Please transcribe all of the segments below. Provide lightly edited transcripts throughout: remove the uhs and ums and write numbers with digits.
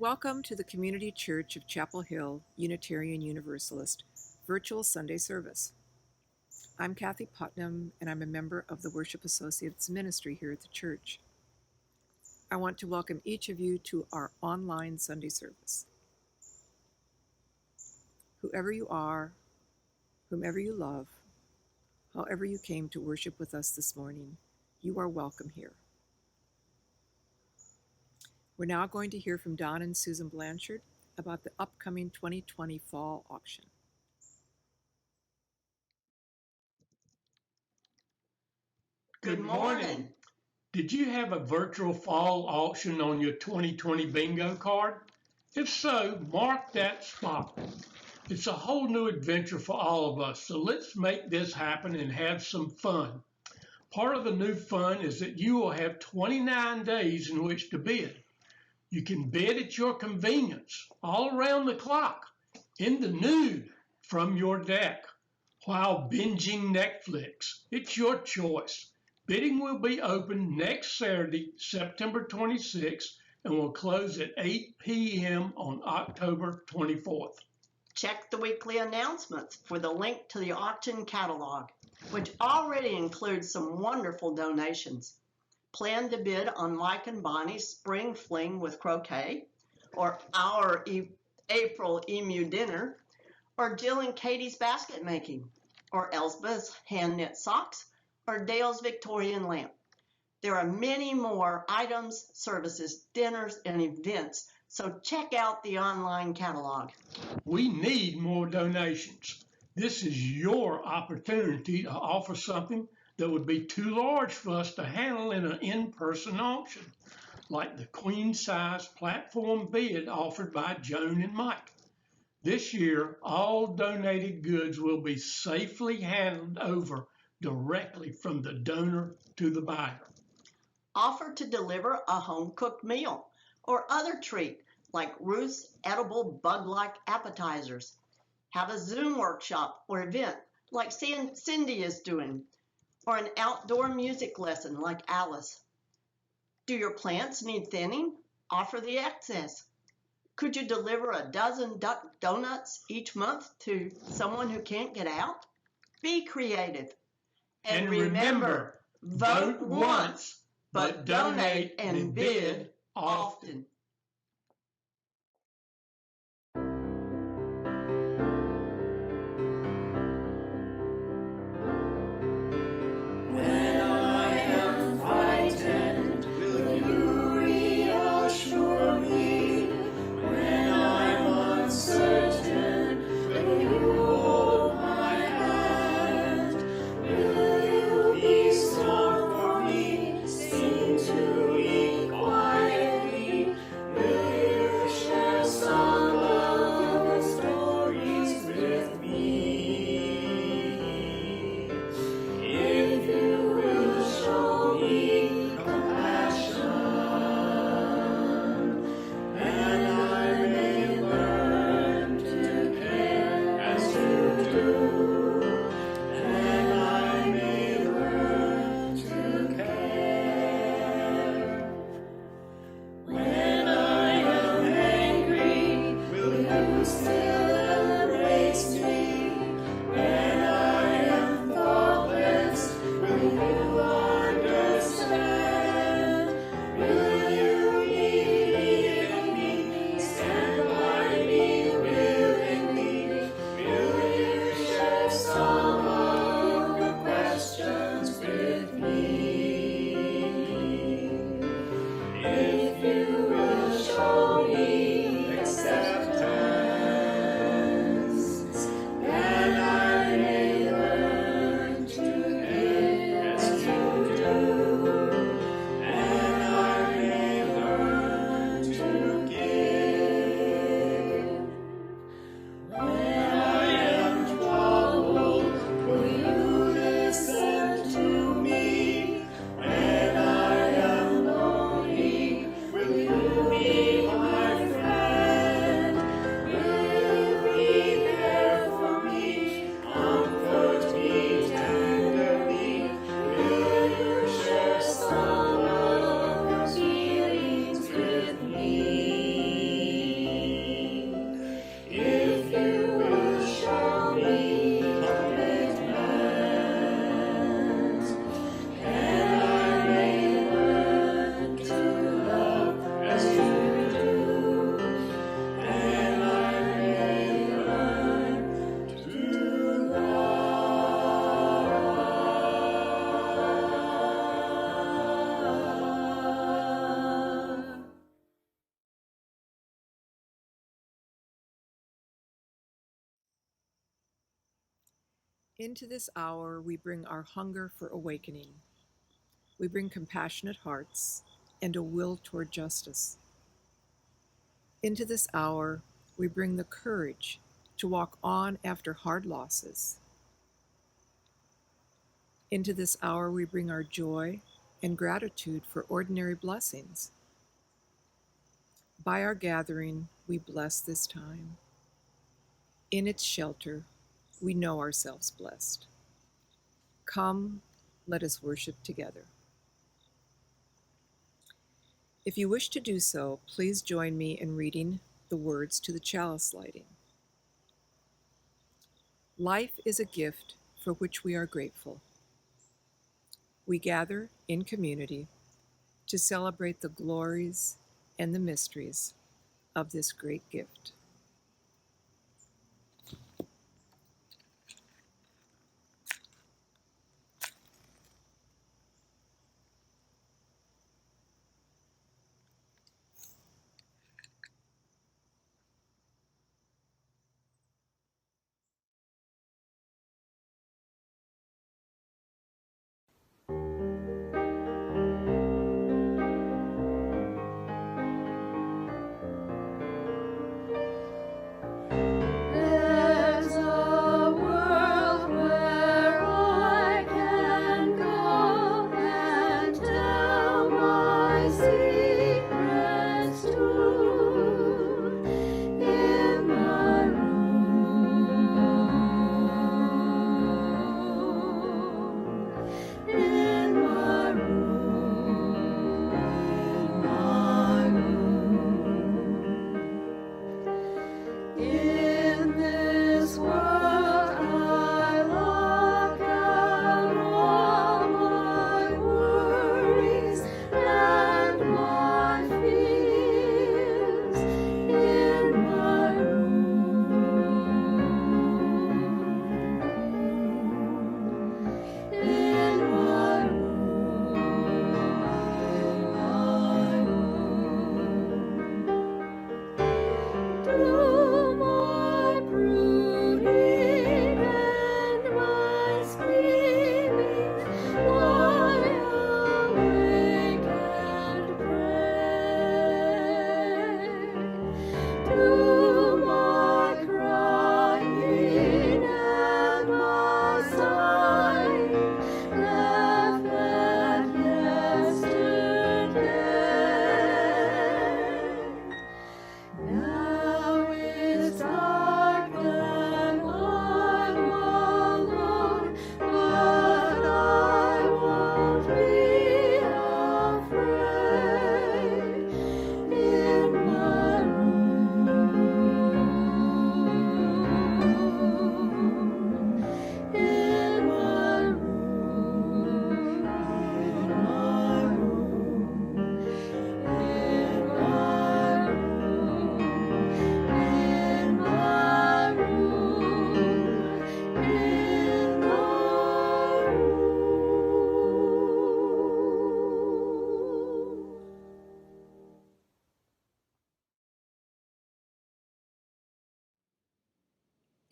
Welcome to the Community Church of Chapel Hill Unitarian Universalist virtual Sunday service. I'm Kathy Putnam, and I'm a member of the Worship Associates Ministry here at the church. I want to welcome each of you to our online Sunday service. Whoever you are, whomever you love, however you came to worship with us this morning, you are welcome here. We're now going to hear from Don and Susan Blanchard about the upcoming 2020 fall auction. Good morning. Did you have a virtual fall auction on your 2020 bingo card? If so, mark that spot. It's a whole new adventure for all of us, so let's make this happen and have some fun. Part of the new fun is that you will have 29 days in which to bid. You can bid at your convenience, all around the clock, in the nude, from your deck, while binging Netflix. It's your choice. Bidding will be open next Saturday, September 26th, and will close at 8 p.m. on October 24th. Check the weekly announcements for the link to the auction catalog, which already includes some wonderful donations. Plan to bid on Mike and Bonnie's Spring Fling with croquet, or our April Emu dinner, or Jill and Katie's basket making, or Elsbeth's hand knit socks, or Dale's Victorian lamp. There are many more items, services, dinners, and events, so check out the online catalog. We need more donations. This is your opportunity to offer something that would be too large for us to handle in an in-person auction, like the queen-size platform bid offered by Joan and Mike. This year, all donated goods will be safely handed over directly from the donor to the buyer. Offer to deliver a home-cooked meal or other treat like Ruth's edible bug-like appetizers. Have a Zoom workshop or event like Cindy is doing, or an outdoor music lesson like Alice. Do your plants need thinning? Offer the excess. Could you deliver a dozen duck donuts each month to someone who can't get out? Be creative. And remember, vote once, but donate and bid often. Into this hour we bring our hunger for awakening. We bring compassionate hearts and a will toward justice. Into this hour we bring the courage to walk on after hard losses. Into this hour we bring our joy and gratitude for ordinary blessings. By our gathering, we bless this time. In its shelter, we know ourselves blessed. Come, let us worship together. If you wish to do so, please join me in reading the words to the chalice lighting. Life is a gift for which we are grateful. We gather in community to celebrate the glories and the mysteries of this great gift.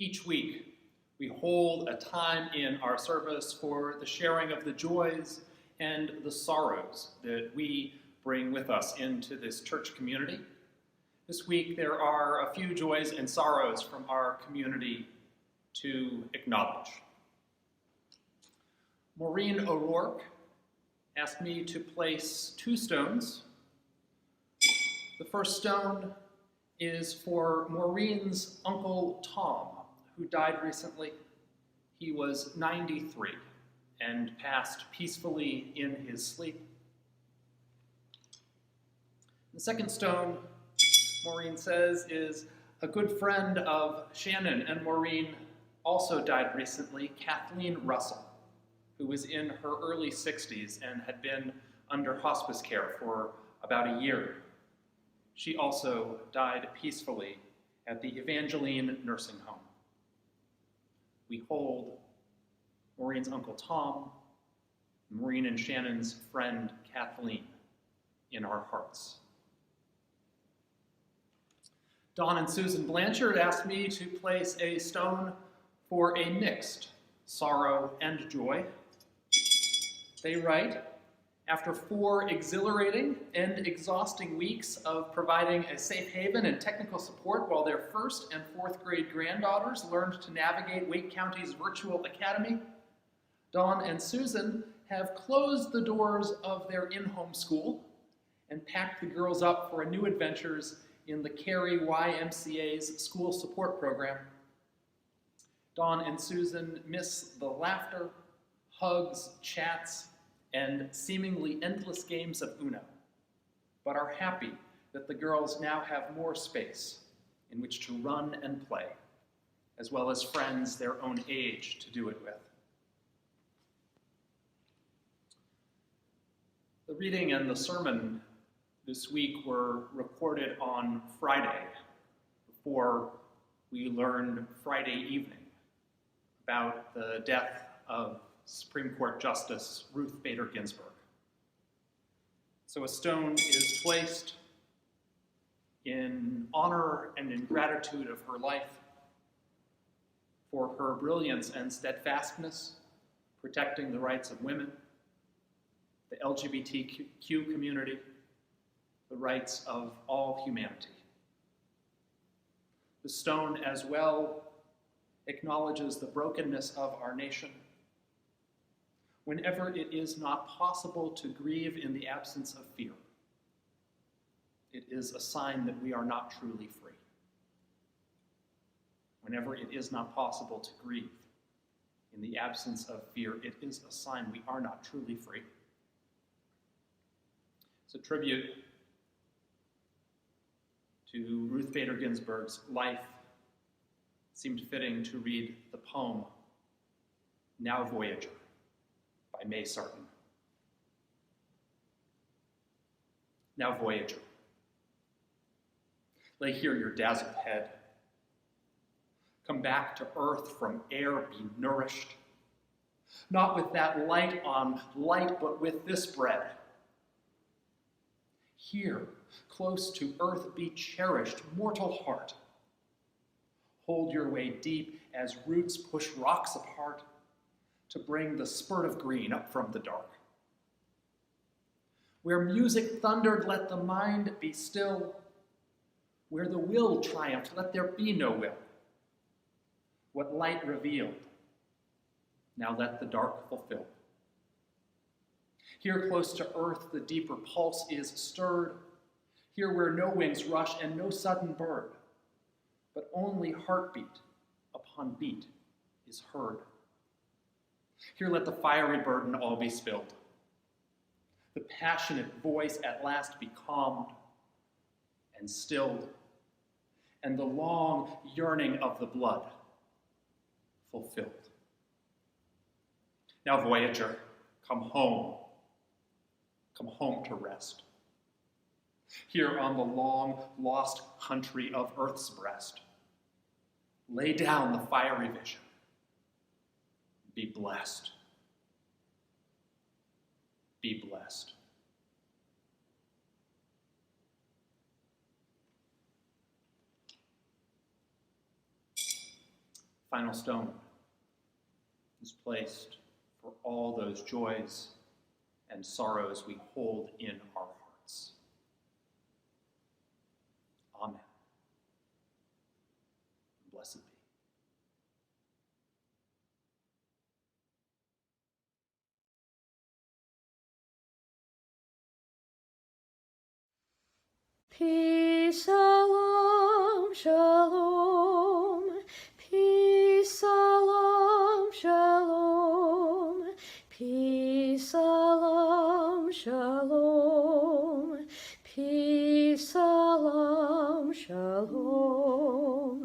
Each week, we hold a time in our service for the sharing of the joys and the sorrows that we bring with us into this church community. This week, there are a few joys and sorrows from our community to acknowledge. Maureen O'Rourke asked me to place 2 stones. The first stone is for Maureen's uncle Thom, who died recently. He was 93 and passed peacefully in his sleep. The second stone, Maureen says, is a good friend of Shannon and Maureen, also died recently, Kathleen Russell, who was in her early 60s and had been under hospice care for about a year. She also died peacefully at the Evangeline nursing home. We hold Maureen's uncle Thom, Maureen and Shannon's friend Kathleen in our hearts. Don and Susan Blanchard asked me to place a stone for a mixed sorrow, and joy. They write, after 4 exhilarating and exhausting weeks of providing a safe haven and technical support while their 1st and 4th grade granddaughters learned to navigate Wake County's virtual academy, Dawn and Susan have closed the doors of their in-home school and packed the girls up for new adventures in the Cary YMCA's school support program. Dawn and Susan miss the laughter, hugs, chats, and seemingly endless games of Uno, but are happy that the girls now have more space in which to run and play, as well as friends their own age to do it with. The reading and the sermon this week were recorded on Friday, before we learned Friday evening about the death of Supreme Court Justice Ruth Bader Ginsburg. So a stone is placed in honor and in gratitude of her life, for her brilliance and steadfastness, protecting the rights of women, the LGBTQ community, the rights of all humanity. The stone as well acknowledges the brokenness of our nation. Whenever it is not possible to grieve in the absence of fear, it is a sign that we are not truly free. Whenever it is not possible to grieve in the absence of fear, it is a sign we are not truly free. It's a tribute to Ruth Bader Ginsburg's life. It seemed fitting to read the poem, Now Voyager, by May Sarton. Now Voyager, lay here your dazzled head. Come back to earth from air, be nourished. Not with that light on light, but with this bread. Here, close to earth, be cherished, mortal heart. Hold your way deep as roots push rocks apart to bring the spurt of green up from the dark. Where music thundered, let the mind be still. Where the will triumphed, let there be no will. What light revealed, now let the dark fulfill. Here close to earth, the deeper pulse is stirred. Here where no wings rush and no sudden bird, but only heartbeat upon beat is heard. Here let the fiery burden all be spilled. The passionate voice at last be calmed and stilled, and the long yearning of the blood fulfilled. Now, Voyager, come home to rest. Here on the long lost country of Earth's breast, lay down the fiery vision. Be blessed. Be blessed. Final stone is placed for all those joys and sorrows we hold in our hearts. Amen. Blessed be. Peace, Shalom, Shalom. Peace, Salaam, Shalom. Peace, Salam, Shalom. Peace, Salam, Shalom.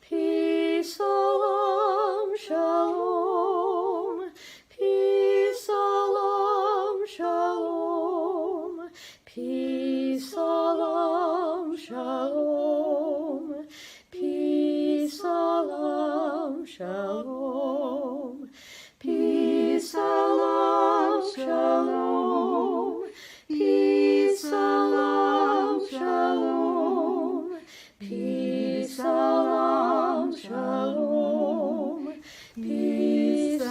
Peace, Salam, Shalom. Peace, Salam, Shalom. Peace, Salam, Shalom. Peace, Salam, Shalom. Peace, Salam, Shalom. Peace, Salam, Shalom. Peace, Salam, Shalom. Peace,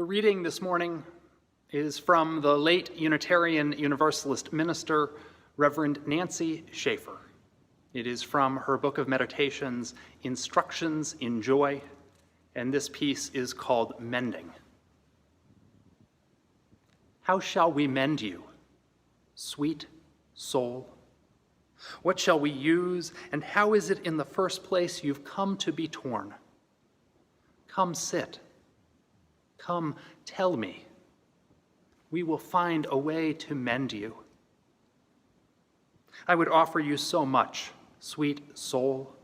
The reading this morning is from the late Unitarian Universalist minister, Reverend Nancy Shaffer. It is from her book of meditations, Instructions in Joy, and this piece is called Mending. How shall we mend you, sweet soul? What shall we use, and how is it in the first place you've come to be torn? Come sit. Come tell me. We will find a way to mend you. I would offer you so much, sweet soul.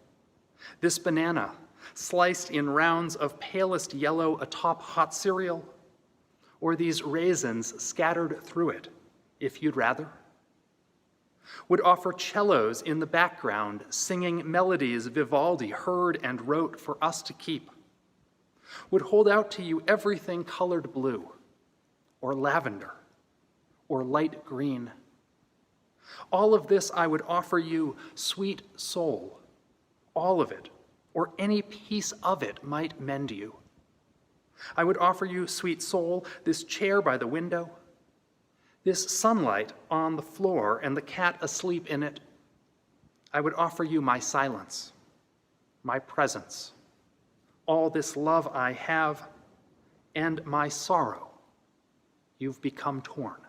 This banana, sliced in rounds of palest yellow atop hot cereal, or these raisins scattered through it, if you'd rather. Would offer cellos in the background, singing melodies Vivaldi heard and wrote for us to keep. Would hold out to you everything colored blue, or lavender, or light green. All of this I would offer you, sweet soul. All of it, or any piece of it might mend you. I would offer you, sweet soul, this chair by the window, this sunlight on the floor and the cat asleep in it. I would offer you my silence, my presence, all this love I have, and my sorrow. You've become torn.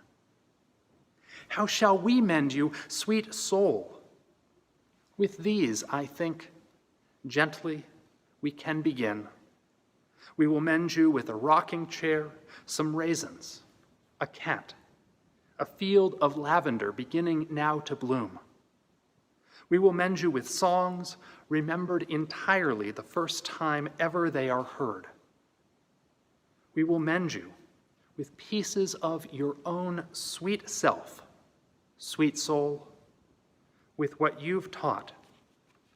How shall we mend you, sweet soul? With these, I think, gently we can begin. We will mend you with a rocking chair, some raisins, a cat, a field of lavender beginning now to bloom. We will mend you with songs remembered entirely the first time ever they are heard. We will mend you with pieces of your own sweet self, sweet soul, with what you've taught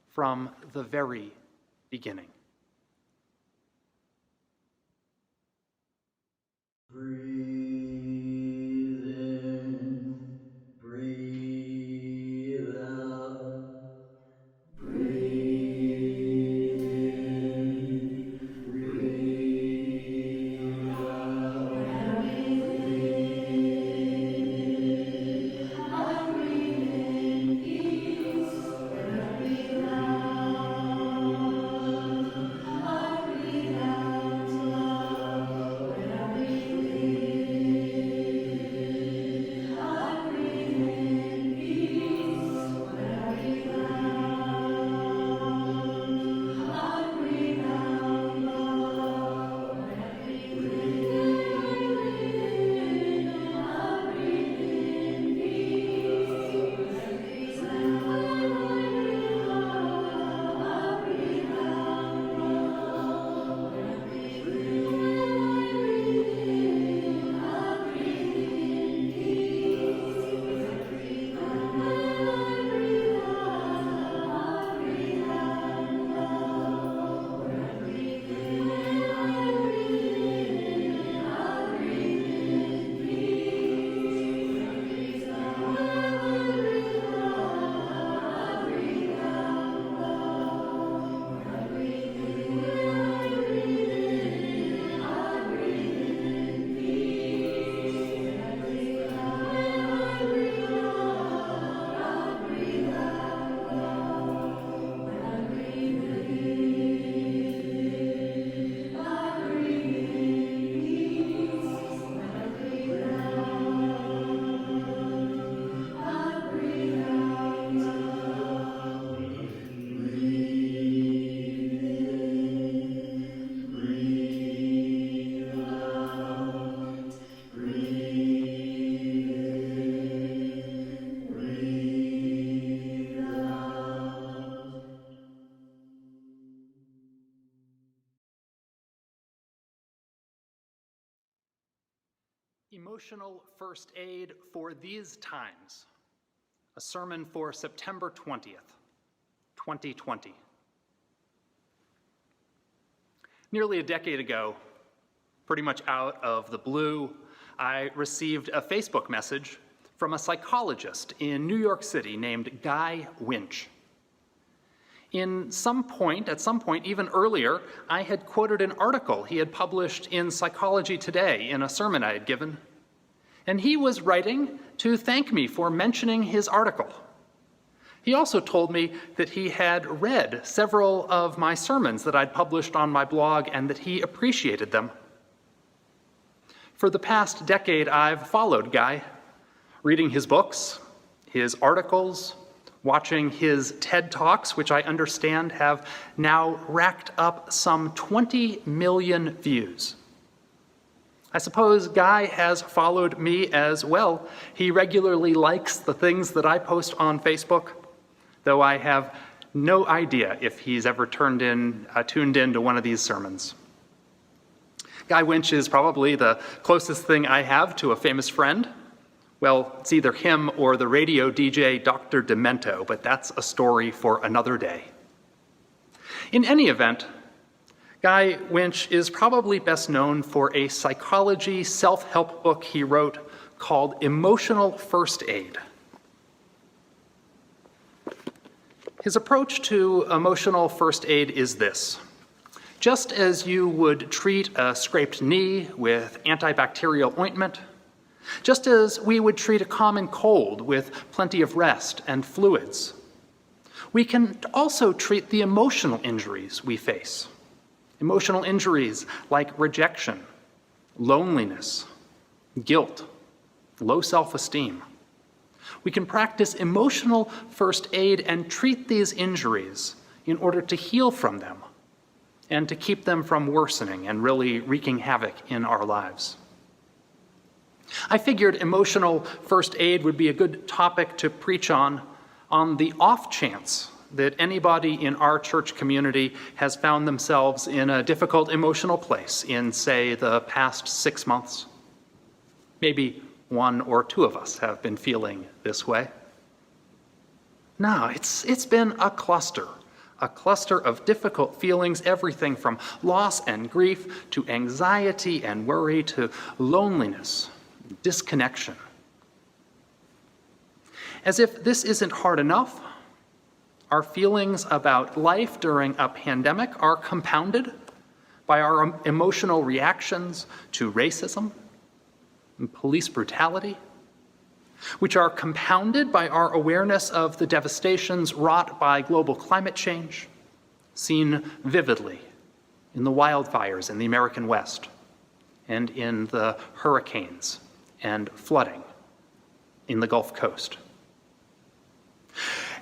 from the very beginning. Breathe in, breathe out. Breathe in, breathe out. I breathe in peace, when I breathe out. I breathe out love, when I breathe in. I breathe in peace, when I breathe out. I breathe out love, when I breathe in. I breathe in peace, when I breathe out. I breathe out love, when I breathe in. I breathe in peace, when I breathe out. I breathe out love, when I breathe in. I breathe in peace, when I breathe out. I breathe out love, when I breathe in. I breathe in peace, when I breathe out. I breathe out love, when I breathe in. I breathe in peace, when I breathe out. I breathe out love. Breathe in, breathe out. Breathe in, breathe out. Emotional First Aid for These Times, a sermon for September 20th, 2020. Nearly a decade ago, pretty much out of the blue, I received a Facebook message from a psychologist in New York City named Guy Winch. At some point, even earlier, I had quoted an article he had published in Psychology Today in a sermon I had given, and he was writing to thank me for mentioning his article. He also told me that he had read several of my sermons that I'd published on my blog and that he appreciated them. For the past decade, I've followed Guy, reading his books, his articles, watching his TED Talks, which I understand have now racked up some 20 million views. I suppose Guy has followed me as well. He regularly likes the things that I post on Facebook, though I have no idea if he's ever tuned in to one of these sermons. Guy Winch is probably the closest thing I have to a famous friend. Well, it's either him or the radio DJ Dr. Demento, but that's a story for another day. In any event, Guy Winch is probably best known for a psychology self-help book he wrote called Emotional First Aid. His approach to emotional first aid is this. Just as you would treat a scraped knee with antibacterial ointment, just as we would treat a common cold with plenty of rest and fluids, we can also treat the emotional injuries we face. Emotional injuries like rejection, loneliness, guilt, low self-esteem. We can practice emotional first aid and treat these injuries in order to heal from them and to keep them from worsening and really wreaking havoc in our lives. I figured emotional first aid would be a good topic to preach on the off chance that anybody in our church community has found themselves in a difficult emotional place in, say, the past 6 months. Maybe one or two of us have been feeling this way. No, it's been a cluster of difficult feelings, everything from loss and grief to anxiety and worry to loneliness, disconnection. As if this isn't hard enough, our feelings about life during a pandemic are compounded by our emotional reactions to racism and police brutality, which are compounded by our awareness of the devastations wrought by global climate change, seen vividly in the wildfires in the American West and in the hurricanes and flooding in the Gulf Coast.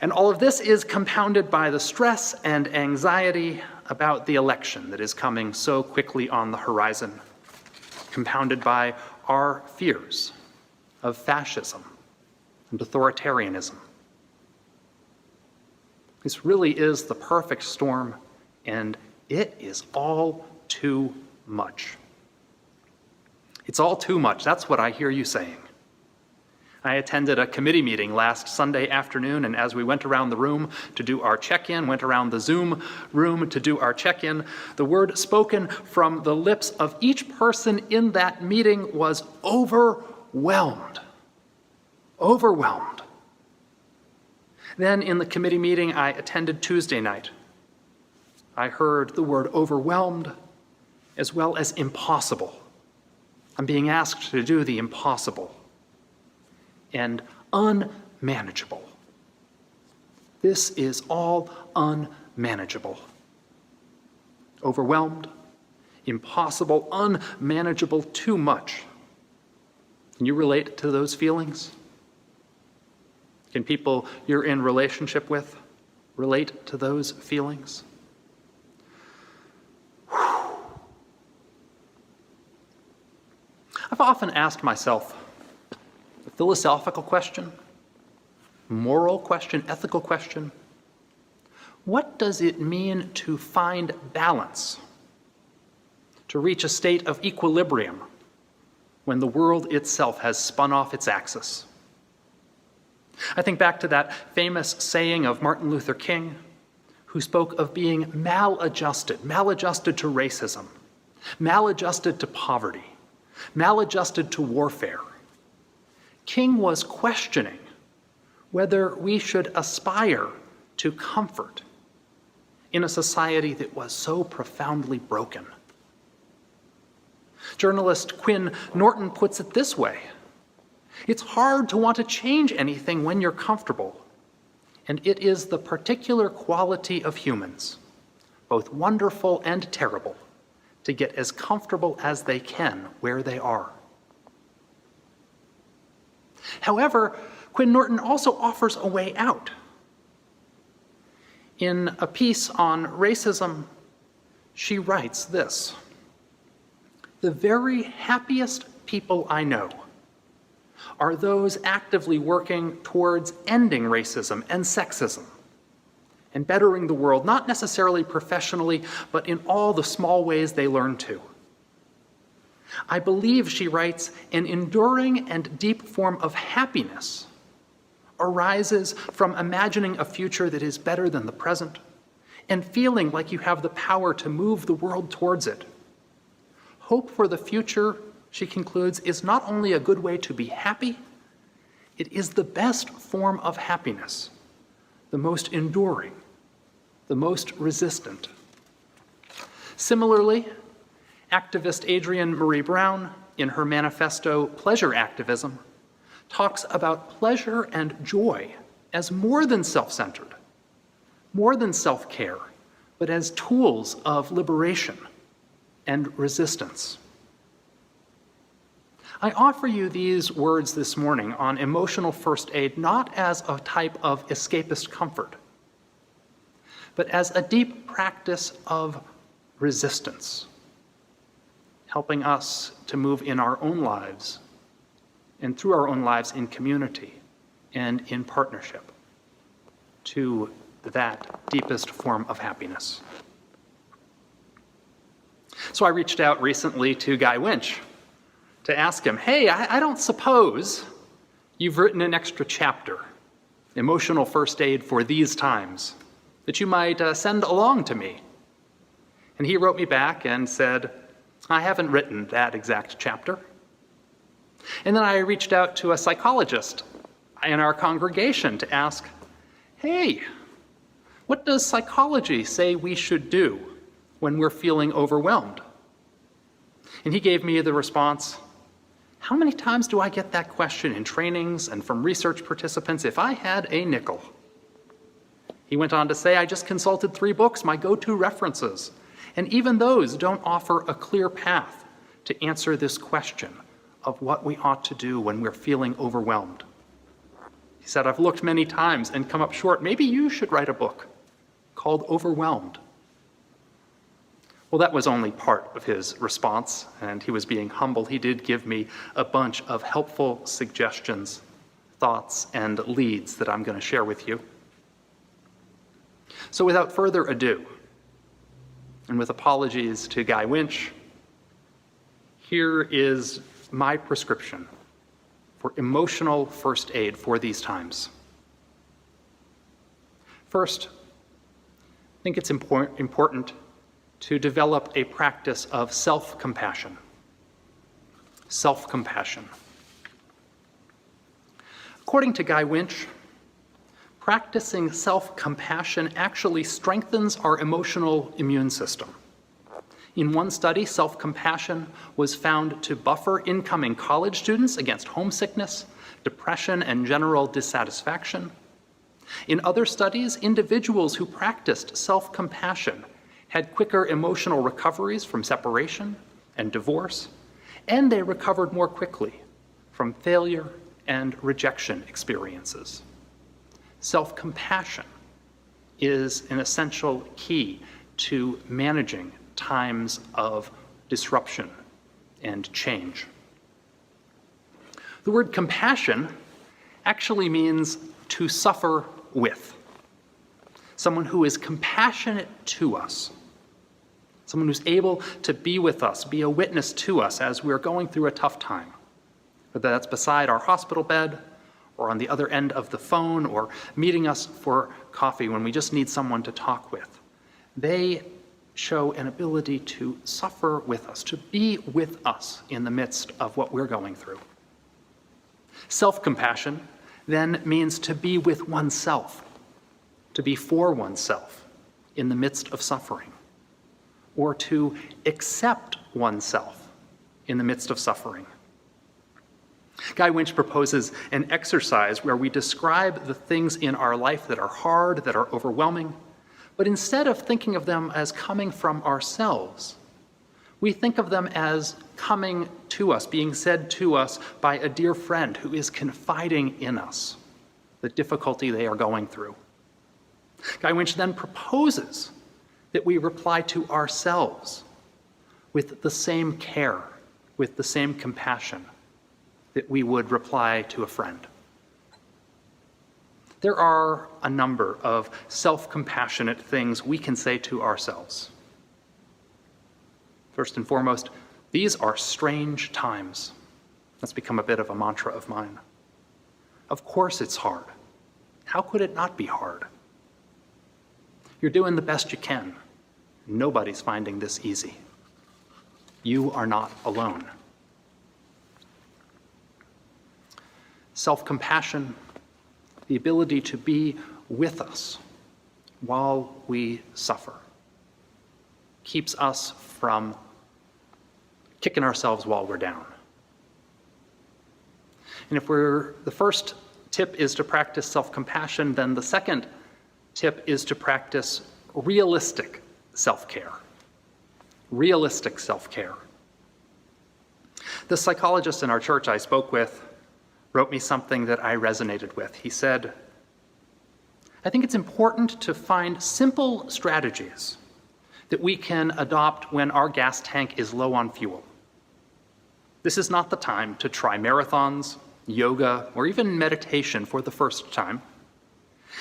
And all of this is compounded by the stress and anxiety about the election that is coming so quickly on the horizon, compounded by our fears of fascism and authoritarianism. This really is the perfect storm, and it is all too much. It's all too much. That's what I hear you saying. I attended a committee meeting last Sunday afternoon, and as we went around the room to do our check-in, went around the Zoom room to do our check-in, the word spoken from the lips of each person in that meeting was overwhelmed. Overwhelmed. Then in the committee meeting I attended Tuesday night, I heard the word overwhelmed as well as impossible. I'm being asked to do the impossible. And unmanageable. This is all unmanageable. Overwhelmed, impossible, unmanageable, too much. Can you relate to those feelings? Can people you're in relationship with relate to those feelings? I've often asked myself, philosophical question, moral question, ethical question. What does it mean to find balance, to reach a state of equilibrium when the world itself has spun off its axis? I think back to that famous saying of Martin Luther King, who spoke of being maladjusted to racism, maladjusted to poverty, maladjusted to warfare. King was questioning whether we should aspire to comfort in a society that was so profoundly broken. Journalist Quinn Norton puts it this way: "It's hard to want to change anything when you're comfortable, and it is the particular quality of humans, both wonderful and terrible, to get as comfortable as they can where they are." However, Quinn Norton also offers a way out. In a piece on racism, she writes this: "The very happiest people I know are those actively working towards ending racism and sexism and bettering the world, not necessarily professionally, but in all the small ways they learn to. I believe," she writes, "an enduring and deep form of happiness arises from imagining a future that is better than the present and feeling like you have the power to move the world towards it. Hope for the future," she concludes, "is not only a good way to be happy, it is the best form of happiness, the most enduring, the most resistant." Similarly, activist Adrienne Marie Brown, in her manifesto Pleasure Activism, talks about pleasure and joy as more than self-centered, more than self-care, but as tools of liberation and resistance. I offer you these words this morning on emotional first aid not as a type of escapist comfort, but as a deep practice of resistance, helping us to move in our own lives and through our own lives in community and in partnership to that deepest form of happiness. So I reached out recently to Guy Winch to ask him, "Hey, I don't suppose you've written an extra chapter, Emotional First Aid for These Times, that you might send along to me?" And he wrote me back and said, "I haven't written that exact chapter." And then I reached out to a psychologist in our congregation to ask, "Hey, what does psychology say we should do when we're feeling overwhelmed?" And he gave me the response, "How many times do I get that question in trainings and from research participants? If I had a nickel." He went on to say, "I just consulted 3 books, my go-to references, and even those don't offer a clear path to answer this question of what we ought to do when we're feeling overwhelmed." He said, "I've looked many times and come up short. Maybe you should write a book called Overwhelmed." Well, that was only part of his response, and he was being humble. He did give me a bunch of helpful suggestions, thoughts, and leads that I'm going to share with you. So without further ado, and with apologies to Guy Winch, here is my prescription for emotional first aid for these times. First, I think it's important to develop a practice of self-compassion. Self-compassion. According to Guy Winch, practicing self-compassion actually strengthens our emotional immune system. In one study, self-compassion was found to buffer incoming college students against homesickness, depression, and general dissatisfaction. In other studies, individuals who practiced self-compassion had quicker emotional recoveries from separation and divorce, and they recovered more quickly from failure and rejection experiences. Self-compassion is an essential key to managing times of disruption and change. The word compassion actually means to suffer with. Someone who is compassionate to us. Someone who's able to be with us, be a witness to us as we're going through a tough time. Whether that's beside our hospital bed, or on the other end of the phone, or meeting us for coffee when we just need someone to talk with. They show an ability to suffer with us, to be with us in the midst of what we're going through. Self-compassion then means to be with oneself, to be for oneself in the midst of suffering, or to accept oneself in the midst of suffering. Guy Winch proposes an exercise where we describe the things in our life that are hard, that are overwhelming, but instead of thinking of them as coming from ourselves, we think of them as coming to us, being said to us by a dear friend who is confiding in us the difficulty they are going through. Guy Winch then proposes that we reply to ourselves with the same care, with the same compassion that we would reply to a friend. There are a number of self-compassionate things we can say to ourselves. First and foremost, these are strange times. That's become a bit of a mantra of mine. Of course it's hard. How could it not be hard? You're doing the best you can. Nobody's finding this easy. You are not alone. Self-compassion, the ability to be with us while we suffer, keeps us from kicking ourselves while we're down. And if the first tip is to practice self-compassion, then the second tip is to practice realistic self-care. Realistic self-care. The psychologist in our church I spoke with wrote me something that I resonated with. He said, I think it's important to find simple strategies that we can adopt when our gas tank is low on fuel. This is not the time to try marathons, yoga, or even meditation for the first time.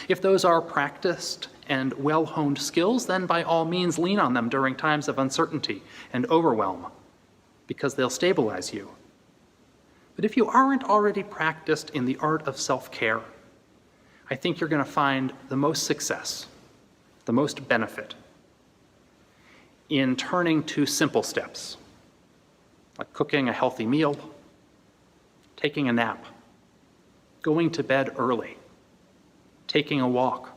If those are practiced and well-honed skills, then by all means lean on them during times of uncertainty and overwhelm, because they'll stabilize you. But if you aren't already practiced in the art of self-care, I think you're going to find the most success, the most benefit in turning to simple steps, like cooking a healthy meal, taking a nap, going to bed early, taking a walk,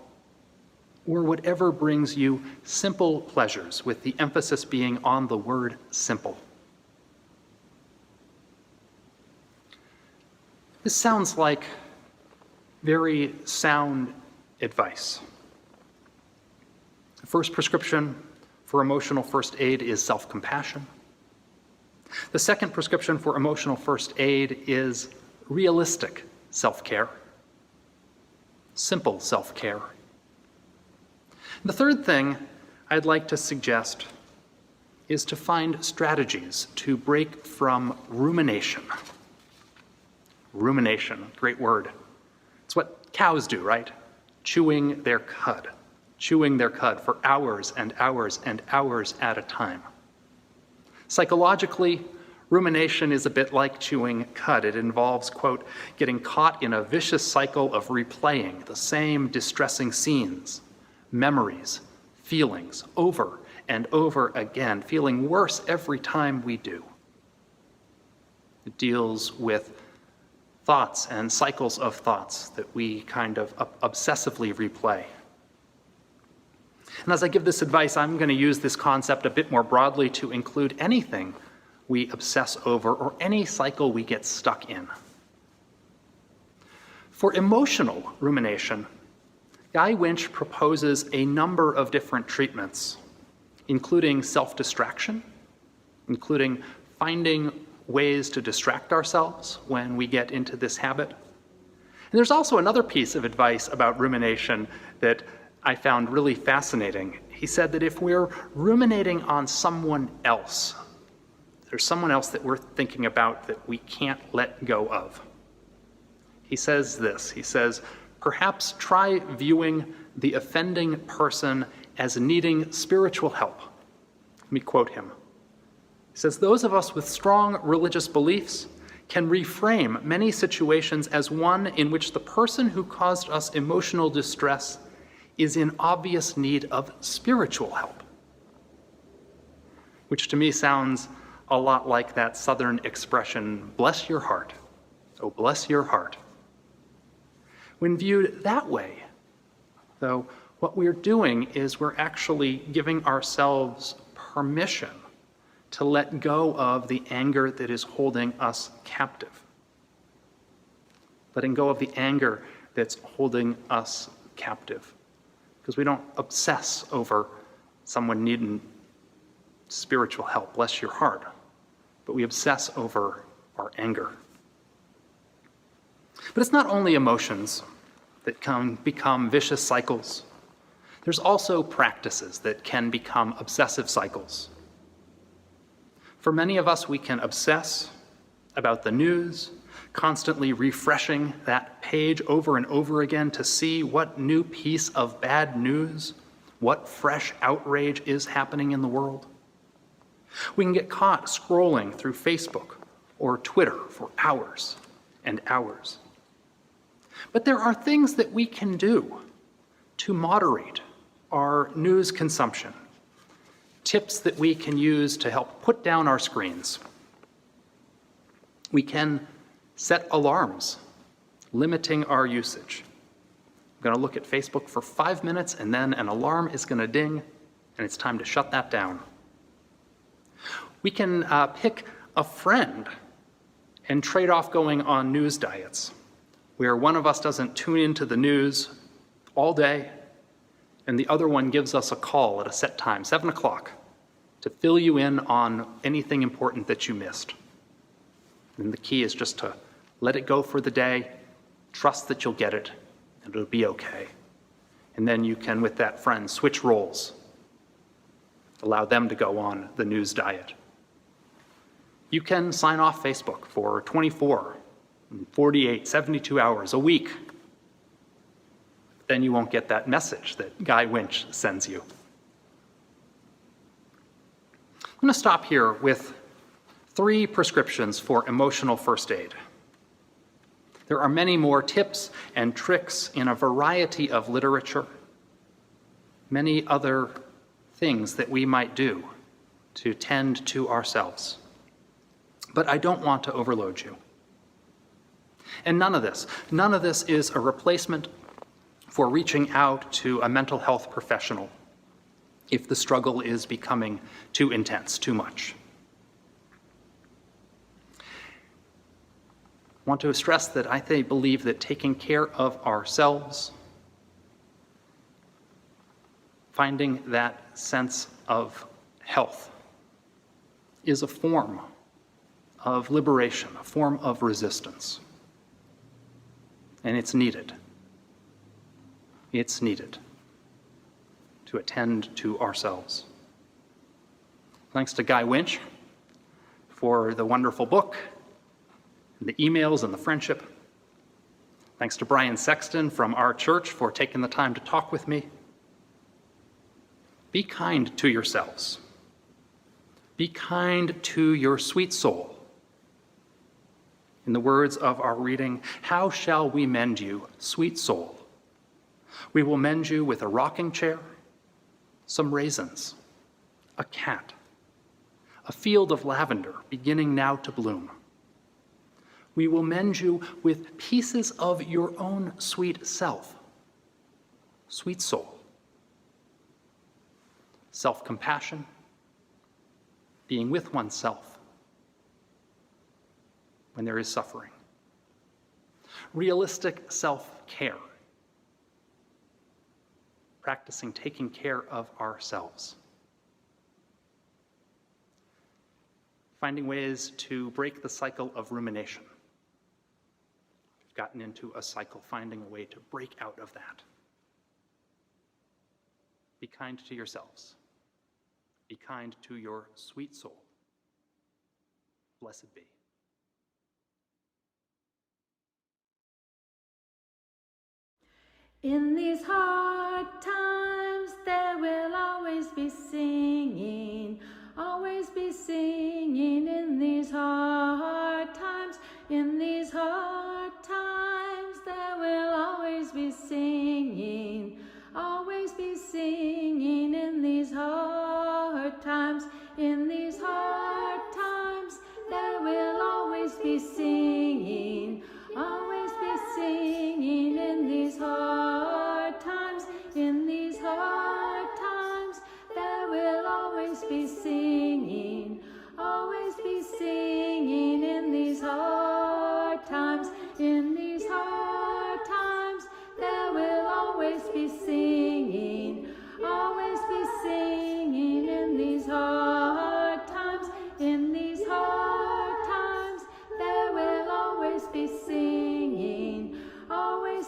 or whatever brings you simple pleasures, with the emphasis being on the word simple. This sounds like very sound advice. The first prescription for emotional first aid is self-compassion. The second prescription for emotional first aid is realistic self-care, simple self-care. The third thing I'd like to suggest is to find strategies to break from rumination. Rumination, great word. It's what cows do, right? Chewing their cud for hours and hours and hours at a time. Psychologically, rumination is a bit like chewing cud. It involves, quote, getting caught in a vicious cycle of replaying the same distressing scenes, memories, feelings over and over again, feeling worse every time we do. It deals with thoughts and cycles of thoughts that we kind of obsessively replay. And as I give this advice, I'm going to use this concept a bit more broadly to include anything we obsess over or any cycle we get stuck in. For emotional rumination, Guy Winch proposes a number of different treatments, including self-distraction, including finding ways to distract ourselves when we get into this habit. And there's also another piece of advice about rumination that I found really fascinating. He said that if we're ruminating on someone else, there's someone else that we're thinking about that we can't let go of. He says this, he says, perhaps try viewing the offending person as needing spiritual help. Let me quote him. He says, those of us with strong religious beliefs can reframe many situations as one in which the person who caused us emotional distress is in obvious need of spiritual help. Which to me sounds a lot like that Southern expression, bless your heart. Oh, bless your heart. When viewed that way, though, What we're doing is we're actually giving ourselves permission to let go of the anger that is holding us captive. Letting go of the anger that's holding us captive. Because we don't obsess over someone needing spiritual help, bless your heart, but we obsess over our anger. But it's not only emotions that can become vicious cycles. There's also practices that can become obsessive cycles. For many of us, we can obsess about the news, constantly refreshing that page over and over again to see what new piece of bad news, what fresh outrage is happening in the world. We can get caught scrolling through Facebook or Twitter for hours and hours. But there are things that we can do to moderate our news consumption, tips that we can use to help put down our screens. We can set alarms, limiting our usage. I'm going to look at Facebook for 5 minutes, and then an alarm is going to ding, and it's time to shut that down. We can pick a friend and trade off going on news diets, where one of us doesn't tune into the news all day, and the other one gives us a call at a set time, 7 o'clock, to fill you in on anything important that you missed. And the key is just to let it go for the day, trust that you'll get it, and it'll be okay. And then you can, with that friend, switch roles, allow them to go on the news diet. You can sign off Facebook for 24, 48, 72 hours, a week. Then you won't get that message that Guy Winch sends you. I'm going to stop here with 3 prescriptions for emotional first aid. There are many more tips and tricks in a variety of literature, many other things that we might do to tend to ourselves. But I don't want to overload you. And none of this is a replacement for reaching out to a mental health professional if the struggle is becoming too intense, too much. I want to stress that I believe that taking care of ourselves, finding that sense of health, is a form of liberation, a form of resistance. And it's needed. It's needed to attend to ourselves. Thanks to Guy Winch for the wonderful book, and the emails and the friendship. Thanks to Brian Sexton from our church for taking the time to talk with me. Be kind to yourselves. Be kind to your sweet soul. In the words of our reading, how shall we mend you, sweet soul? We will mend you with a rocking chair, some raisins, a cat, a field of lavender beginning now to bloom. We will mend you with pieces of your own sweet self, sweet soul. Self-compassion, being with oneself when there is suffering. Realistic self-care, practicing taking care of ourselves. Finding ways to break the cycle of rumination. We've gotten into a cycle, finding a way to break out of that. Be kind to yourselves. Be kind to your sweet soul. Blessed be. In these hard times, there will always be singing in these hard times. In these hard times, there will always be singing in these hard times. In these hard times, there will always be singing in these hard times. In these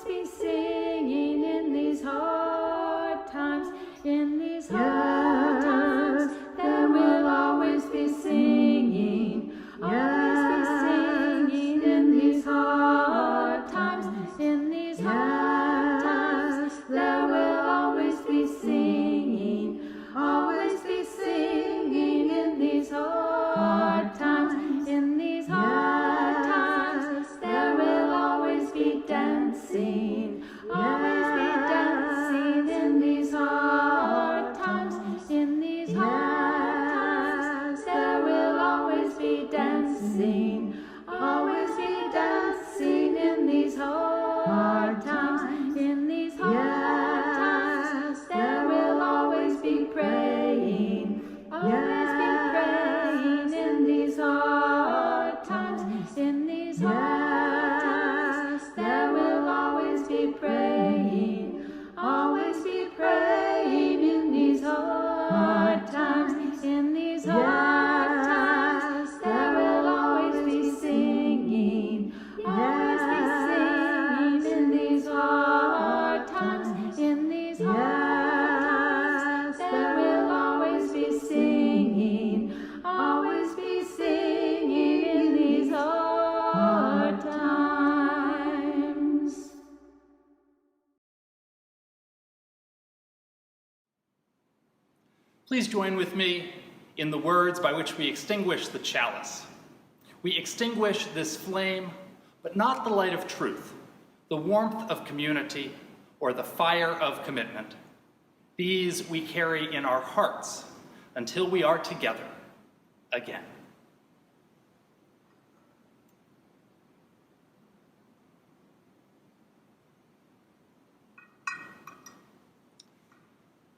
be singing in these hard times. In these hard times, there will always be singing. Always be singing in these hard times. In these hard times, there will always be singing. Always be singing in these hard times. In these hard times, there will always be dancing. Always be dancing in these hard times. In these hard times, there will always be dancing. Always be dancing in these hard times. In these hard times, there will always be praying. Always be praying in these hard times. In these hard times, there will always be praying. Always be praying in these hard times. In these hard times, there will always be singing. Always be singing in these hard times. In these hard times, there will always be singing. Always be singing in these hard times. Please join with me in the words by which we extinguish the chalice. We extinguish this flame, but not the light of truth, the warmth of community, or the fire of commitment. These we carry in our hearts until we are together again.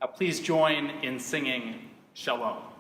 Now please join in singing Shalom.